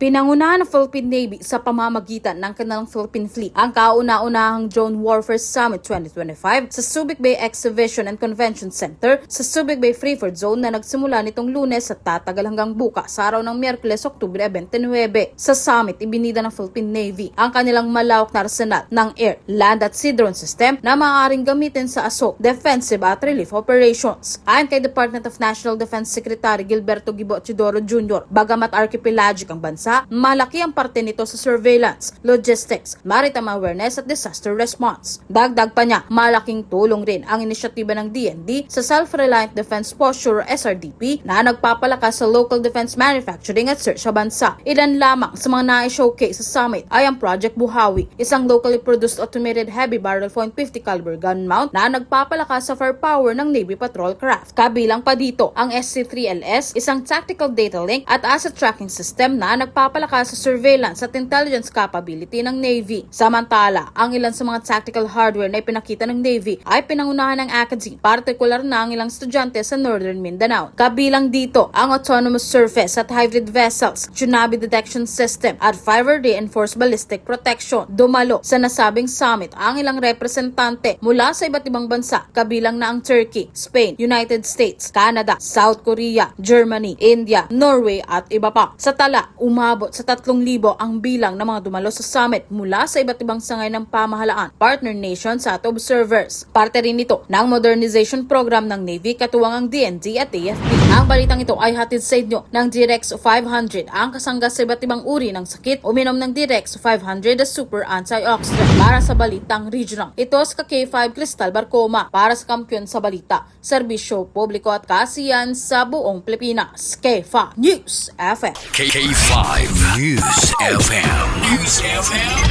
Pinangunahan ng Philippine Navy sa pamamagitan ng kanilang Philippine Fleet ang kauna-unahang Drone Warfare Summit 2025 sa Subic Bay Exhibition and Convention Center sa Subic Bay Freeford Zone na nagsimula nitong Lunes at tatagal hanggang bukas sa araw ng Miyerkules, Oktubre 29. Sa summit, ibinida ng Philippine Navy ang kanilang malawak na arsenal ng air, land at sea drone system na maaaring gamitin sa assault, defensive at relief operations. Ayon kay Department of National Defense Secretary Gilberto Gibo Chidoro Jr., bagamat archipelagic ang bansa, malaki ang parte nito sa surveillance, logistics, maritime awareness at disaster response. Dagdag pa niya, malaking tulong rin ang inisyatiba ng DND sa Self-Reliant Defense Posture SRDP na nagpapalakas sa local defense manufacturing at search sa bansa. Ilan lamang sa mga na-showcase sa summit ay ang Project Buhawi, isang locally produced automated heavy barrel .50 caliber gun mount na nagpapalakas sa firepower ng Navy patrol craft. Kabilang pa dito ang SC-3LS, isang tactical data link at asset tracking system na nagpapalakas sa surveillance at intelligence capability ng Navy. Samantala, ang ilan sa mga tactical hardware na ipinakita ng Navy ay pinangunahan ng Academe, partikular na ang ilang estudyante sa Northern Mindanao. Kabilang dito ang autonomous surface at hybrid vessels, tsunami detection system at fiber reinforced ballistic protection. Dumalo sa nasabing summit ang ilang representante mula sa iba't ibang bansa, kabilang na ang Turkey, Spain, United States, Canada, South Korea, Germany, India, Norway at iba pa. Sa tala, umabot sa 3,000 ang bilang ng mga dumalo sa summit mula sa iba't ibang sangay ng pamahalaan, partner nations at observers. Parte rin ito ng modernization program ng Navy katuwang ang DND at AFP. Ang balitang ito ay hatid sa inyo ng Direx 500, ang kasangga sa iba't ibang uri ng sakit. Uminom ng Direx 500 na super antioxidant para sa balitang regional. Ito sa K5 Cristal Barcoma para sa kampiyon sa balita, serbisyo publiko at kasiyan sa buong Pilipinas. K5 News FM. K5 News FM. News FM.